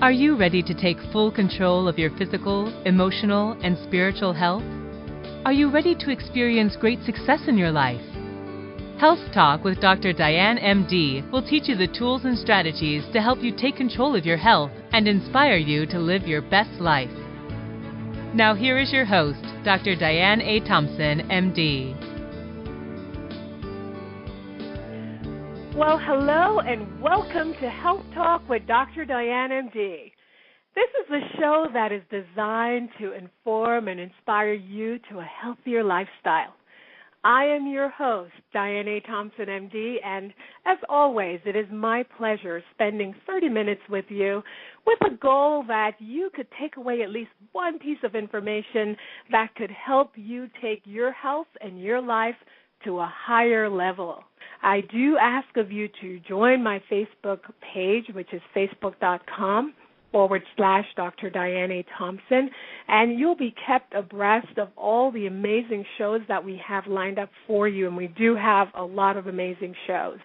Are you ready to take full control of your physical, emotional, and spiritual health? Are you ready to experience great success in your life? Health Talk with Dr. Diane, MD, will teach you the tools and strategies to help you take control of your health and inspire you to live your best life. Now here is your host, Dr. Diane A. Thompson, MD. Well, hello and welcome to Health Talk with Dr. Diane, MD. This is the show that is designed to inform and inspire you to a healthier lifestyle. I am your host, Diane A. Thompson, MD, and as always, it is my pleasure spending 30 minutes with you with a goal that you could take away at least one piece of information that could help you take your health and your life to a higher level. I do ask of you to join my Facebook page, which is facebook.com/Dr. Diane A. Thompson, and you'll be kept abreast of all the amazing shows that we have lined up for you, and we do have a lot of amazing shows.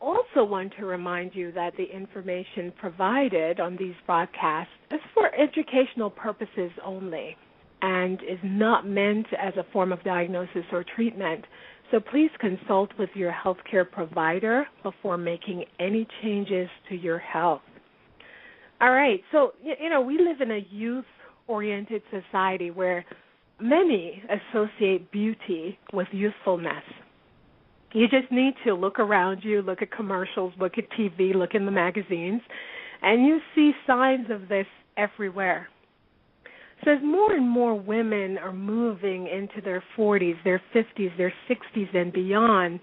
Also want to remind you that the information provided on these broadcasts is for educational purposes only and is not meant as a form of diagnosis or treatment. So please consult with your healthcare provider before making any changes to your health. All right, so, we live in a youth-oriented society where many associate beauty with youthfulness. You just need to look around you, look at commercials, look at TV, look in the magazines, and you see signs of this everywhere. So as more and more women are moving into their 40s, their 50s, their 60s, and beyond,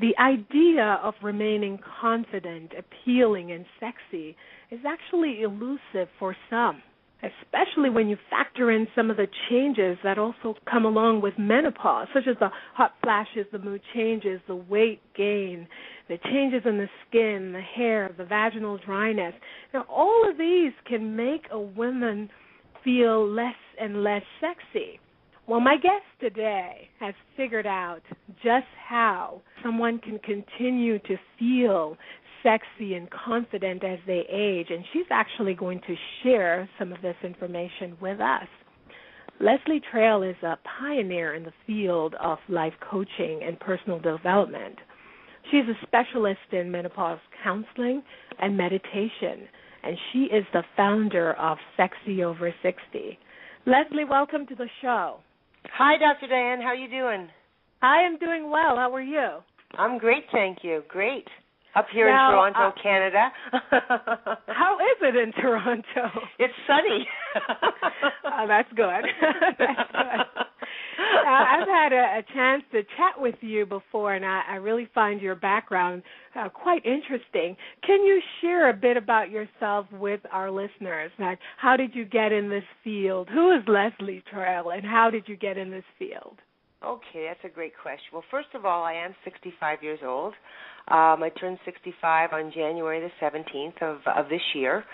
the idea of remaining confident, appealing, and sexy is actually elusive for some, especially when you factor in some of the changes that also come along with menopause, such as the hot flashes, the mood changes, the weight gain, the changes in the skin, the hair, the vaginal dryness. Now, all of these can make a woman feel less and less sexy. Well, my guest today has figured out just how someone can continue to feel sexy and confident as they age, and she's actually going to share some of this information with us. Leslie Traill is a pioneer in the field of life coaching and personal development. She's a specialist in menopause counseling and meditation, and she is the founder of Sexy Over 60. Leslie, welcome to the show. Hi, Dr. Diane. How are you doing? I am doing well. How are you? I'm great, thank you. Great. Up here in Toronto, Canada. How is it in Toronto? It's sunny. Oh, that's good. That's good. I've had a chance to chat with you before, and I really find your background quite interesting. Can you share a bit about yourself with our listeners? Like, how did you get in this field? Who is Leslie Traill, and how did you get in this field? Okay, that's a great question. Well, first of all, I am 65 years old. I turned 65 on January the 17th of this year.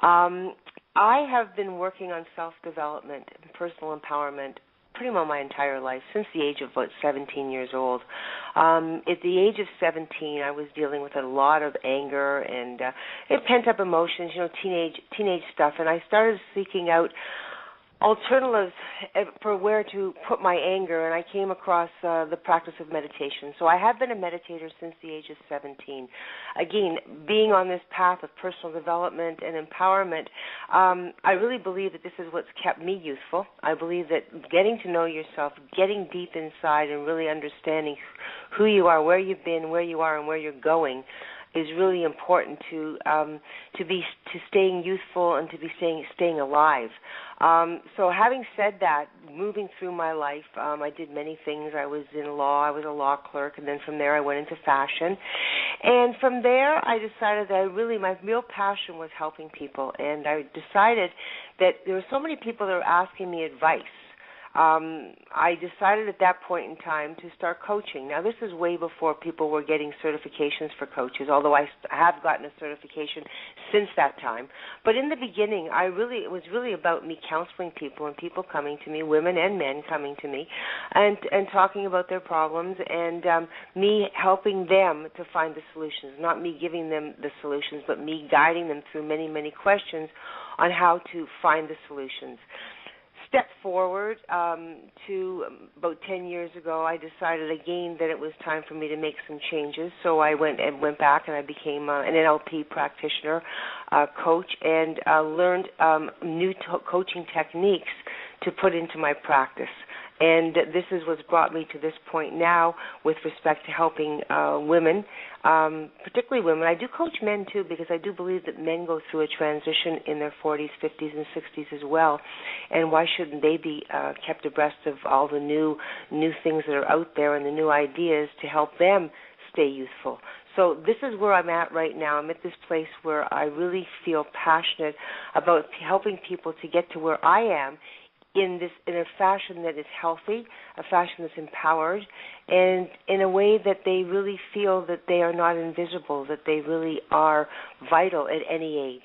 I have been working on self-development and personal empowerment pretty much my entire life, since the age of about 17 years old. At the age of 17, I was dealing with a lot of anger and pent-up emotions, teenage stuff, and I started seeking out alternatives for where to put my anger, and I came across the practice of meditation. So I have been a meditator since the age of 17. Again, being on this path of personal development and empowerment, I really believe that this is what's kept me youthful. I believe that getting to know yourself, getting deep inside and really understanding who you are, where you've been, where you are, and where you're going is really important to staying youthful and to be staying alive. So having said that, moving through my life, I did many things. I was in law. I was a law clerk, and then from there I went into fashion. And from there I decided that my real passion was helping people, and I decided that there were so many people that were asking me advice I decided at that point in time to start coaching. Now, this is way before people were getting certifications for coaches, although I have gotten a certification since that time. But in the beginning, it was really about me counseling people and people coming to me, women and men coming to me, and talking about their problems and me helping them to find the solutions, not me giving them the solutions, but me guiding them through many, many questions on how to find the solutions. Step forward to about 10 years ago, I decided again that it was time for me to make some changes. So I went back and I became an NLP practitioner, coach, and learned new coaching techniques to put into my practice. And this is what's brought me to this point now with respect to helping women, particularly women. I do coach men, too, because I do believe that men go through a transition in their 40s, 50s, and 60s as well. And why shouldn't they be kept abreast of all the new things that are out there and the new ideas to help them stay youthful? So this is where I'm at right now. I'm at this place where I really feel passionate about helping people to get to where I am in a fashion that is healthy, a fashion that's empowered, and in a way that they really feel that they are not invisible, that they really are vital at any age.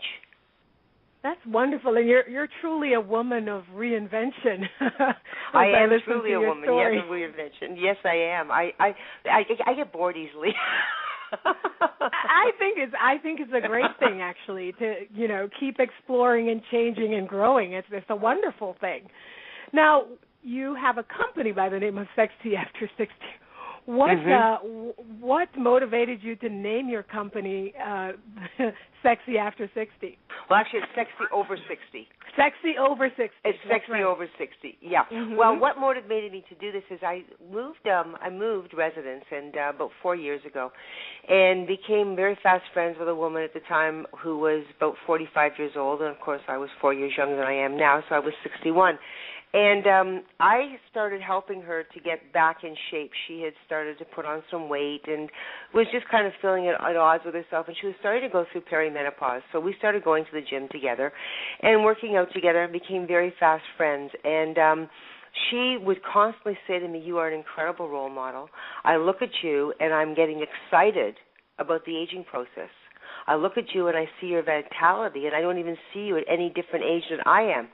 That's wonderful, and you're truly a woman of reinvention. I am truly a woman, yes, of reinvention. Yes, I am. I get bored easily. I think it's a great thing, actually, to keep exploring and changing and growing. It's a wonderful thing. Now, you have a company by the name of Sexy After 60. What motivated you to name your company Sexy After 60? Well, actually, it's Sexy Over 60. Sexy Over 60. It's Sexy Over 60, yeah. Mm-hmm. Well, what motivated me to do this is I moved residence about 4 years ago and became very fast friends with a woman at the time who was about 45 years old, and, of course, I was 4 years younger than I am now, so I was 61. And I started helping her to get back in shape. She had started to put on some weight and was just kind of feeling at odds with herself, and she was starting to go through perimenopause. So we started going to the gym together and working out together and became very fast friends. And she would constantly say to me, "You are an incredible role model. I look at you and I'm getting excited about the aging process. I look at you and I see your vitality, and I don't even see you at any different age than I am."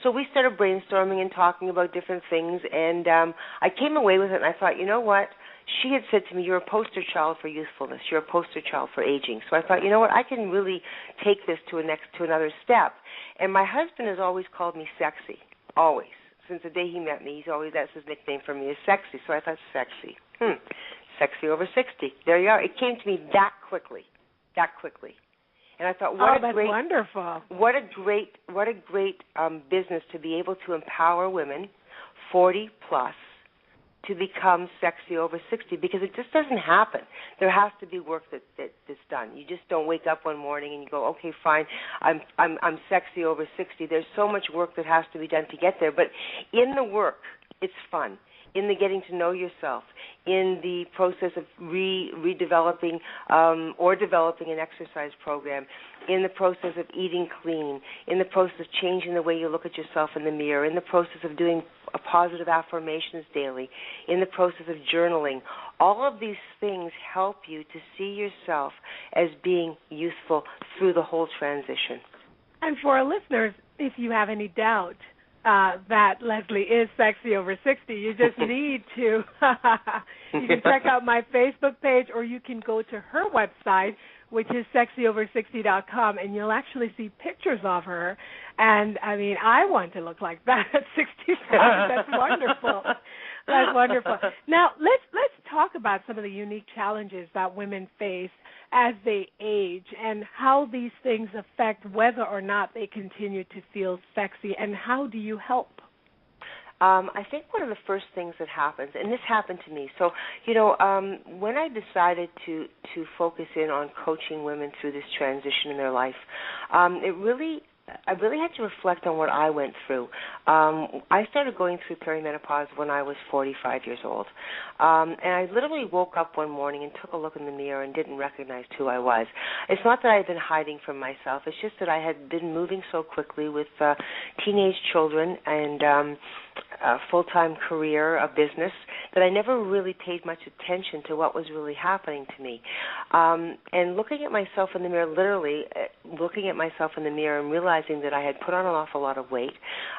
So we started brainstorming and talking about different things, and I came away with it, and I thought, you know what? She had said to me, "You're a poster child for youthfulness. You're a poster child for aging." So I thought, you know what? I can really take this to another step. And my husband has always called me sexy, always. Since the day he met me, that's his nickname for me is sexy. So I thought, sexy. Sexy Over 60. There you are. It came to me that quickly. And I thought, wonderful. What a great business to be able to empower women 40 plus to become sexy over 60, because it just doesn't happen. There has to be work that's done. You just don't wake up one morning and you go, "Okay, fine, I'm sexy over 60." There's so much work that has to be done to get there, but in the work, it's fun. In the getting to know yourself, in the process of redeveloping or developing an exercise program, in the process of eating clean, in the process of changing the way you look at yourself in the mirror, in the process of doing positive affirmations daily, in the process of journaling. All of these things help you to see yourself as being youthful through the whole transition. And for our listeners, if you have any doubt that Leslie is sexy over 60, you just need to, you can check out my Facebook page, or you can go to her website, which is sexyover60.com, and you'll actually see pictures of her. And, I mean, I want to look like that at 65. That's wonderful. That's wonderful. Now, let's talk about some of the unique challenges that women face as they age and how these things affect whether or not they continue to feel sexy, and how do you help? I think one of the first things that happens, and this happened to me, so, when I decided to focus in on coaching women through this transition in their life, I really had to reflect on what I went through. I started going through perimenopause when I was 45 years old. And I literally woke up one morning and took a look in the mirror and didn't recognize who I was. It's not that I had been hiding from myself. It's just that I had been moving so quickly with teenage children and a full-time career, a business, that I never really paid much attention to what was really happening to me. And looking at myself in the mirror, literally looking at myself in the mirror and realizing that I had put on an awful lot of weight,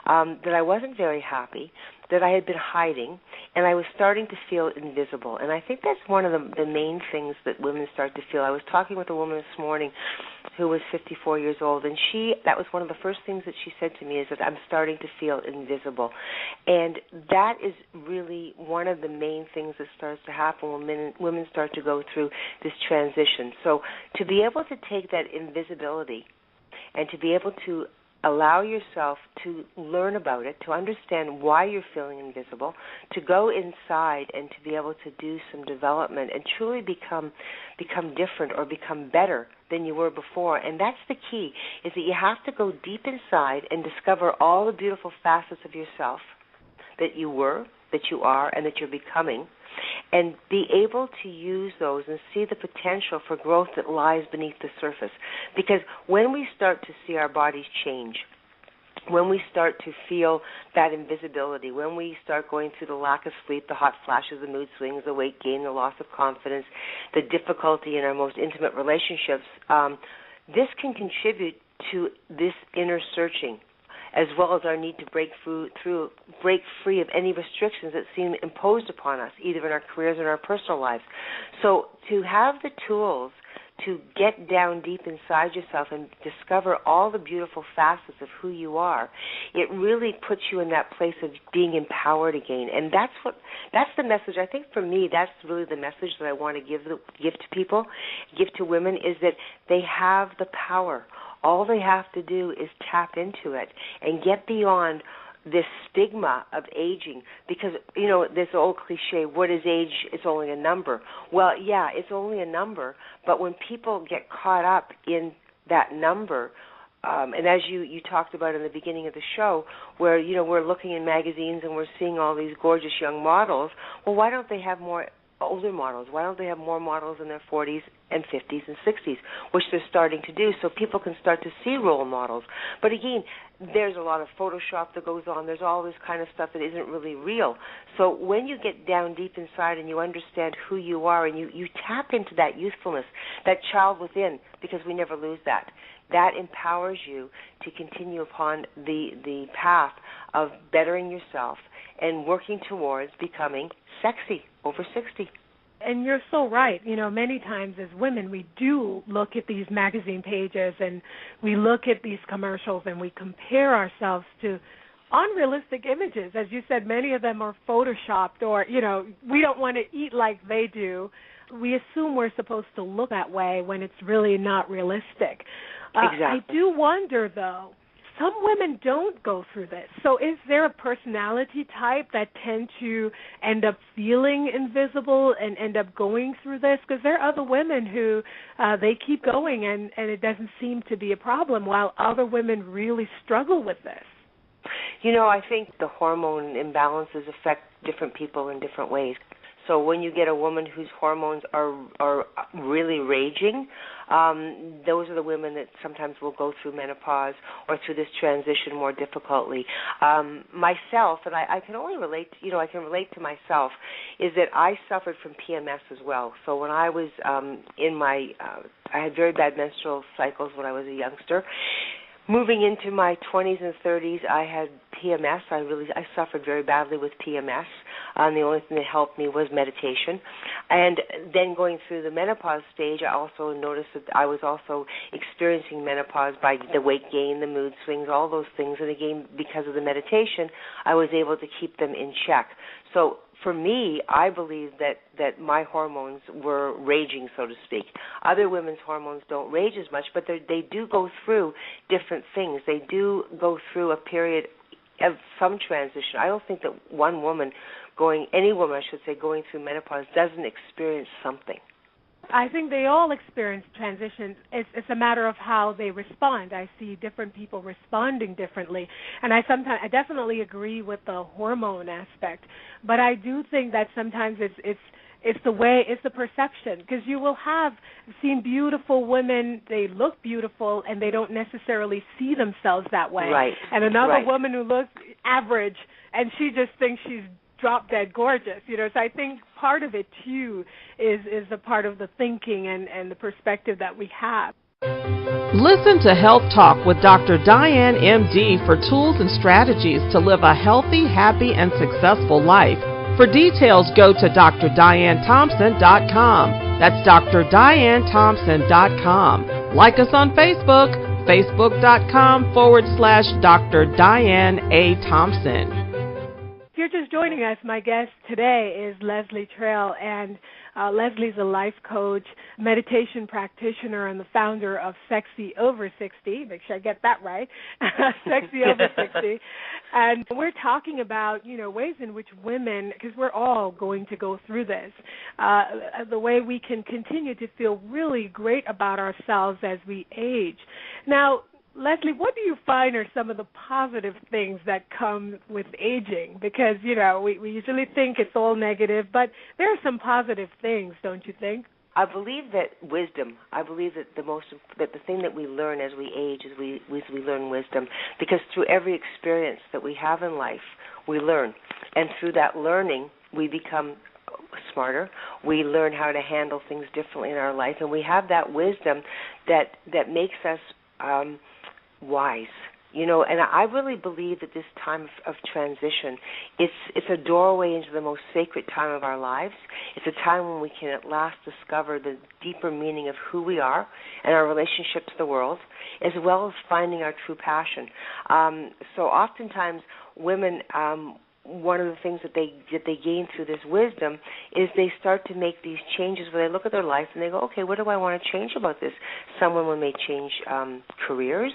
that I wasn't very happy, that I had been hiding, and I was starting to feel invisible. And I think that's one of the main things that women start to feel. I was talking with a woman this morning who was 54 years old, and that was one of the first things that she said to me, is that I'm starting to feel invisible. And that is really one of the main things that starts to happen when women start to go through this transition. So to be able to take that invisibility and to be able to allow yourself to learn about it, to understand why you're feeling invisible, to go inside and to be able to do some development and truly become different or become better than you were before. And that's the key, is that you have to go deep inside and discover all the beautiful facets of yourself that you were, that you are, and that you're becoming, and be able to use those and see the potential for growth that lies beneath the surface. Because when we start to see our bodies change, when we start to feel that invisibility, when we start going through the lack of sleep, the hot flashes, the mood swings, the weight gain, the loss of confidence, the difficulty in our most intimate relationships, this can contribute to this inner searching, as well as our need to break free of any restrictions that seem imposed upon us, either in our careers or in our personal lives. So to have the tools to get down deep inside yourself and discover all the beautiful facets of who you are, it really puts you in that place of being empowered again. And that's the message. I think for me, that's really the message that I want to give to people, give to women, is that they have the power. All they have to do is tap into it and get beyond this stigma of aging, because, this old cliche, what is age? It's only a number. Well, yeah, it's only a number, but when people get caught up in that number, and as you talked about in the beginning of the show, where, we're looking in magazines and we're seeing all these gorgeous young models, well, why don't they have more older models? Why don't they have more models in their 40s and 50s and 60s, which they're starting to do, so people can start to see role models. But again, there's a lot of Photoshop that goes on. There's all this kind of stuff that isn't really real. So when you get down deep inside and you understand who you are and you tap into that youthfulness, that child within, because we never lose that, that empowers you to continue upon the path of bettering yourself and working towards becoming sexy over 60. And you're so right. Many times as women, we do look at these magazine pages and we look at these commercials and we compare ourselves to unrealistic images. As you said, many of them are photoshopped, or, we don't want to eat like they do. We assume we're supposed to look that way when it's really not realistic. Exactly. I do wonder, though, some women don't go through this. So is there a personality type that tend to end up feeling invisible and end up going through this? Because there are other women who they keep going and it doesn't seem to be a problem, while other women really struggle with this. I think the hormone imbalances affect different people in different ways. So when you get a woman whose hormones are really raging, those are the women that sometimes will go through menopause or through this transition more difficultly. Myself, and I can only relate, I can relate to myself, is that I suffered from PMS as well. So when I was I had very bad menstrual cycles when I was a youngster. Moving into my 20s and 30s, I had PMS. I suffered very badly with PMS. The only thing that helped me was meditation. And then going through the menopause stage, I also noticed that I was also experiencing menopause by the weight gain, the mood swings, all those things. And again, because of the meditation, I was able to keep them in check. So for me, I believe that my hormones were raging, so to speak. Other women's hormones don't rage as much, but they do go through different things. They do go through a period of some transition. I don't think that any woman going through menopause doesn't experience something. I think they all experience transitions. It's a matter of how they respond. I see different people responding differently, and I definitely agree with the hormone aspect. But I do think that sometimes it's the perception, because you will have seen beautiful women, they look beautiful, and they don't necessarily see themselves that way. Right. And another right. woman who looks average and she just thinks she's drop dead gorgeous, So I think part of it too is a part of the thinking and the perspective that we have. Listen to Health Talk with Dr. Diane MD for tools and strategies to live a healthy, happy, and successful life. For details, go to drdianethompson.com. That's drdianethompson.com. Like us on Facebook, facebook.com/Dr. Diane A. Thompson. If you're just joining us, my guest today is Leslie Traill, and Leslie's a life coach, meditation practitioner, and the founder of Sexy Over 60. Make sure I get that right. Sexy Over 60. And we're talking about, ways in which women, because we're all going to go through this, the way we can continue to feel really great about ourselves as we age. Now, Leslie, what do you find are some of the positive things that come with aging? Because, we usually think it's all negative, but there are some positive things, don't you think? I believe that wisdom. I believe that the thing that we learn as we age is we learn wisdom, because through every experience that we have in life, we learn, and through that learning, we become smarter. We learn how to handle things differently in our life, and we have that wisdom that makes us wise, and I really believe that this time of transition, it's a doorway into the most sacred time of our lives. It's a time when we can at last discover the deeper meaning of who we are and our relationship to the world, as well as finding our true passion. So oftentimes women, one of the things that they gain through this wisdom is they start to make these changes where they look at their life and they go, okay, what do I want to change about this? Some women may change careers.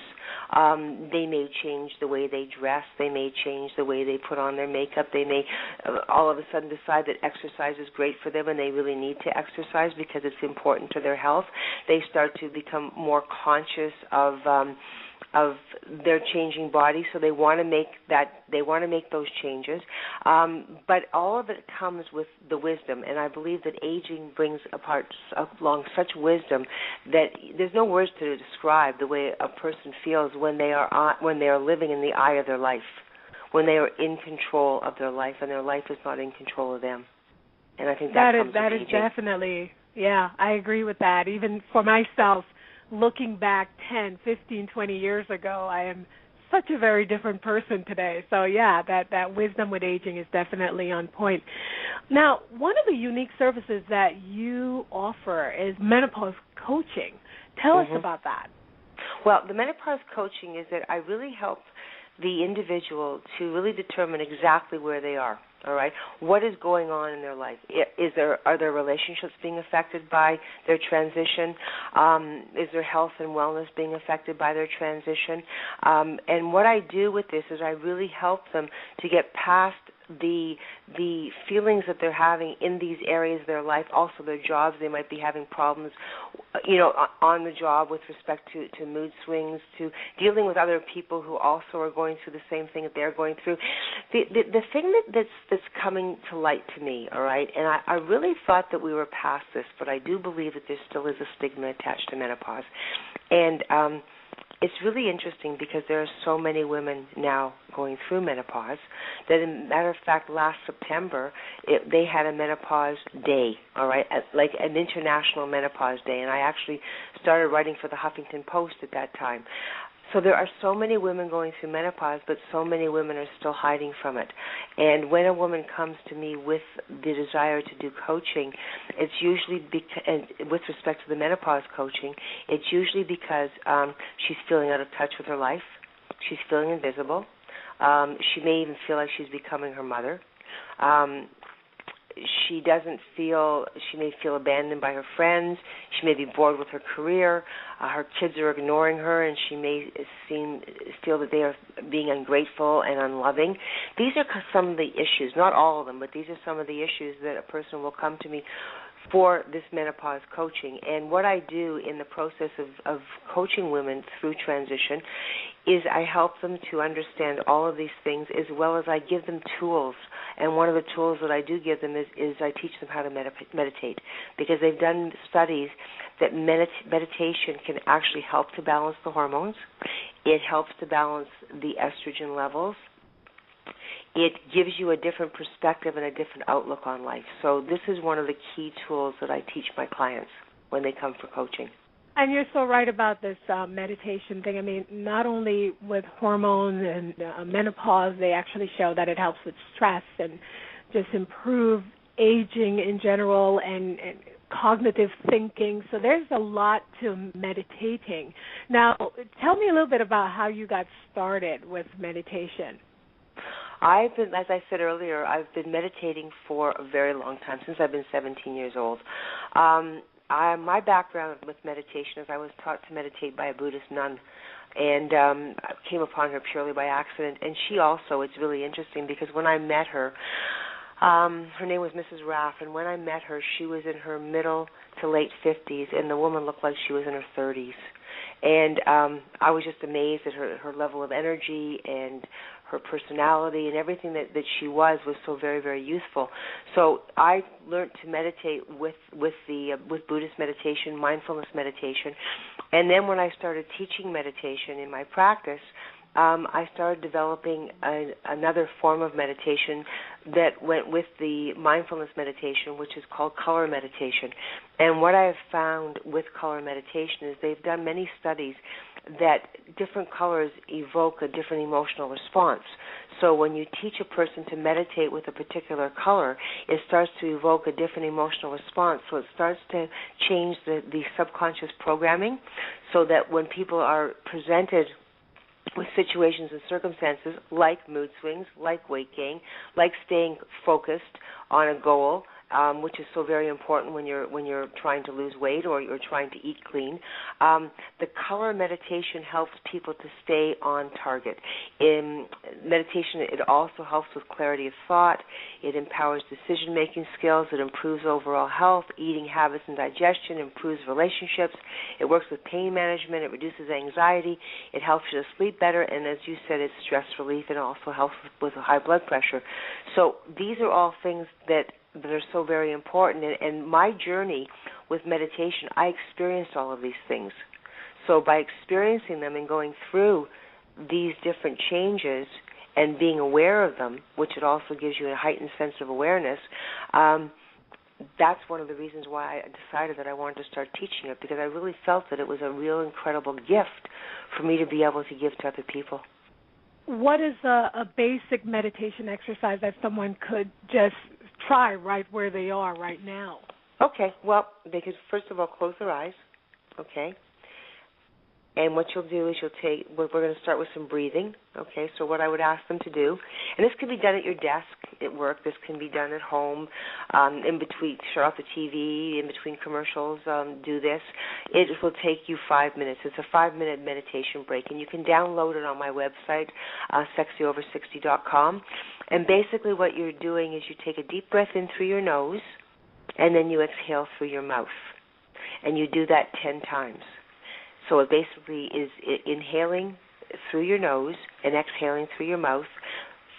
They may change the way they dress. They may change the way they put on their makeup. They may all of a sudden decide that exercise is great for them and they really need to exercise because it's important to their health. They start to become more conscious of their changing body, so they want to make those changes. But all of it comes with the wisdom, and I believe that aging brings along such wisdom that there's no words to describe the way a person feels when they are living in the eye of their life, when they are in control of their life, and their life is not in control of them. And I think that is definitely, yeah, I agree with that. Even for myself, looking back 10, 15, 20 years ago, I am such a very different person today. So, yeah, that wisdom with aging is definitely on point. Now, one of the unique services that you offer is menopause coaching. Tell us about that. Well, the menopause coaching is that I really help the individual to really determine exactly where they are. All right, what is going on in their life? Are their relationships being affected by their transition? Is their health and wellness being affected by their transition? And what I do with this is I really help them to get past the feelings that they're having in these areas of their life, also their jobs. They might be having problems, on the job with respect to mood swings, to dealing with other people who also are going through the same thing that they're going through. The thing that's coming to light to me, all right, and I really thought that we were past this, but I do believe that there still is a stigma attached to menopause. And it's really interesting because there are so many women now going through menopause that, as a matter of fact, last September, they had a menopause day, all right, like an international menopause day, and I actually started writing for the Huffington Post at that time. So there are so many women going through menopause, but so many women are still hiding from it. And when a woman comes to me with the desire to do coaching, it's usually with respect to the menopause coaching, it's usually because she's feeling out of touch with her life. She's feeling invisible. She may even feel like she's becoming her mother. She may feel abandoned by her friends. She may be bored with her career. Her kids are ignoring her, and she may feel that they are being ungrateful and unloving. These are some of the issues, not all of them, but these are some of the issues that a person will come to me for this menopause coaching. And what I do in the process of coaching women through transition is I help them to understand all of these things, as well as I give them tools. And one of the tools that I do give them is I teach them how to meditate, because they've done studies that meditation can actually help to balance the hormones. It helps to balance the estrogen levels. it gives you a different perspective and a different outlook on life. So this is one of the key tools that I teach my clients when they come for coaching. And you're so right about this meditation thing. I mean, not only with hormones and menopause, they actually show that it helps with stress and just improve aging in general and cognitive thinking. So there's a lot to meditating. Now, tell me a little bit about how you got started with meditation. I've been, as I said earlier, I've been meditating for a very long time, since I've been 17 years old. My background with meditation is I was taught to meditate by a Buddhist nun, and I came upon her purely by accident. And she also, it's really interesting because when I met her, her name was Mrs. Raff, and when I met her, she was in her middle to late 50s, and the woman looked like she was in her 30s. And I was just amazed at her level of energy and her personality, and everything that she was so very, very youthful. So I learned to meditate with Buddhist meditation, mindfulness meditation, and then when I started teaching meditation in my practice, I started developing another form of meditation that went with the mindfulness meditation, which is called color meditation. And what I have found with color meditation is they've done many studies that different colors evoke a different emotional response. So when you teach a person to meditate with a particular color, it starts to evoke a different emotional response. So it starts to change the subconscious programming, so that when people are presented with situations and circumstances like mood swings, like weight gain, like staying focused on a goal, which is so very important when you're trying to lose weight or you're trying to eat clean. The color meditation helps people to stay on target. In meditation, it also helps with clarity of thought. It empowers decision-making skills. It improves overall health, eating habits and digestion, improves relationships. It works with pain management. It reduces anxiety. It helps you to sleep better. And as you said, it's stress relief, and it also helps with high blood pressure. So these are all things that are so very important. And my journey with meditation, I experienced all of these things. So by experiencing them and going through these different changes and being aware of them, which it also gives you a heightened sense of awareness, that's one of the reasons why I decided that I wanted to start teaching it, because I really felt that it was a real incredible gift for me to be able to give to other people. What is a basic meditation exercise that someone could just try right where they are right now? Okay, well, they could first of all close their eyes, okay? And what you'll do is we're going to start with some breathing, okay? So what I would ask them to do, and this can be done at your desk at work, this can be done at home, in between, shut off the TV, in between commercials, do this. It will take you 5 minutes. It's a 5-minute meditation break, and you can download it on my website, sexyover60.com. And basically what you're doing is you take a deep breath in through your nose, and then you exhale through your mouth. And you do that 10 times. So it basically is inhaling through your nose and exhaling through your mouth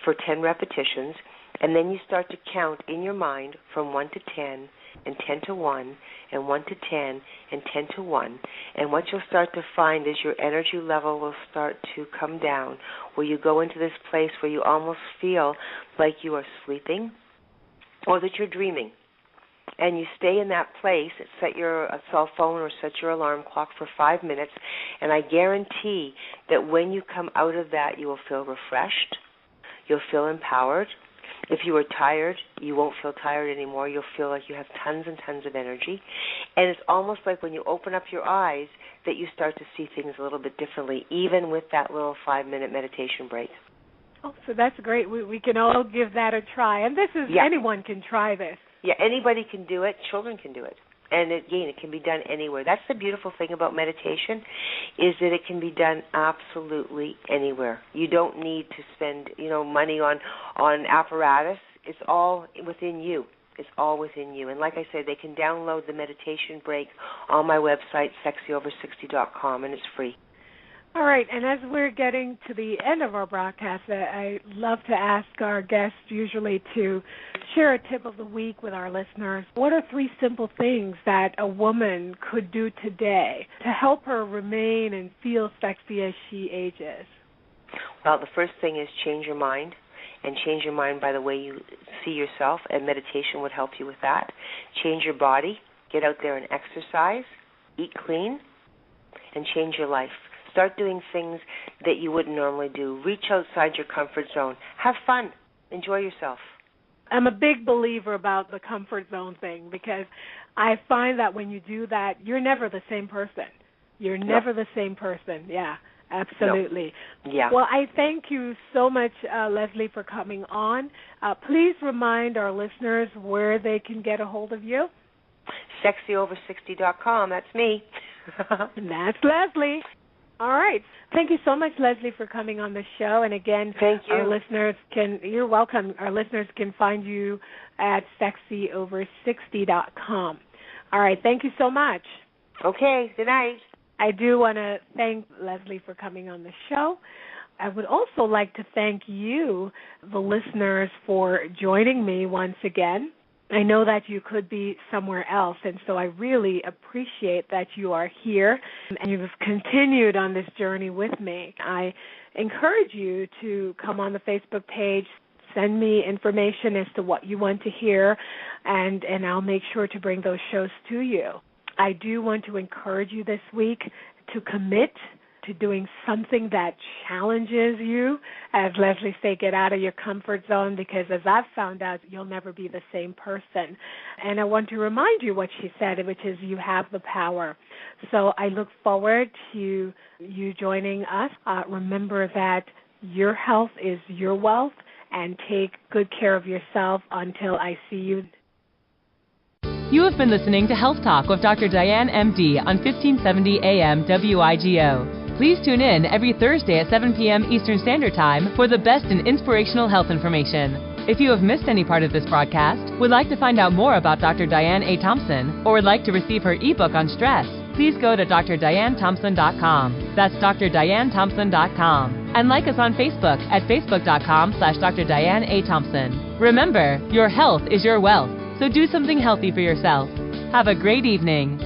for 10 repetitions, and then you start to count in your mind from 1 to 10, and 10 to 1, and 1 to 10, and 10 to 1. And what you'll start to find is your energy level will start to come down, where you go into this place where you almost feel like you are sleeping or that you're dreaming. And you stay in that place, set your cell phone or set your alarm clock for 5 minutes, and I guarantee that when you come out of that, you will feel refreshed, you'll feel empowered. If you are tired, you won't feel tired anymore. You'll feel like you have tons and tons of energy. And it's almost like when you open up your eyes that you start to see things a little bit differently, even with that little 5-minute meditation break. Oh, so that's great. We can all give that a try. And this is, anyone can try this. Yeah, anybody can do it. Children can do it. And again, it can be done anywhere. That's the beautiful thing about meditation, is that it can be done absolutely anywhere. You don't need to spend, money on apparatus. It's all within you. It's all within you. And like I said, they can download the meditation break on my website, sexyover60.com, and it's free. All right, and as we're getting to the end of our broadcast, I love to ask our guests usually to share a tip of the week with our listeners. What are 3 simple things that a woman could do today to help her remain and feel sexy as she ages? Well, the first thing is change your mind and change your mind by the way you see yourself, and meditation would help you with that. Change your body, get out there and exercise, eat clean, and change your life. Start doing things that you wouldn't normally do. Reach outside your comfort zone. Have fun. Enjoy yourself. I'm a big believer about the comfort zone thing, because I find that when you do that, you're never the same person. You're never the same person. Yeah, absolutely. Yeah. Well, I thank you so much, Leslie, for coming on. Please remind our listeners where they can get a hold of you. SexyOver60.com. That's me. That's Leslie. All right. Thank you so much, Leslie, for coming on the show. And again, thank you. You're welcome. Our listeners can find you at SexyOver60.com. All right. Thank you so much. Okay. Good night. I do want to thank Leslie for coming on the show. I would also like to thank you, the listeners, for joining me once again. I know that you could be somewhere else, and so I really appreciate that you are here and you've continued on this journey with me. I encourage you to come on the Facebook page, send me information as to what you want to hear, and I'll make sure to bring those shows to you. I do want to encourage you this week to commit to doing something that challenges you. As Leslie said, get out of your comfort zone, because as I've found out, you'll never be the same person. And I want to remind you what she said, which is you have the power. So I look forward to you joining us. Remember that your health is your wealth, and take good care of yourself until I see you. You have been listening to Health Talk with Dr. Diane, MD, on 1570 AM WIGO. Please tune in every Thursday at 7 p.m. Eastern Standard Time for the best in inspirational health information. If you have missed any part of this broadcast, would like to find out more about Dr. Diane A. Thompson, or would like to receive her ebook on stress, please go to drdianethompson.com. That's drdianethompson.com. And like us on Facebook at facebook.com/Dr. Diane A. Thompson. Remember, your health is your wealth, so do something healthy for yourself. Have a great evening.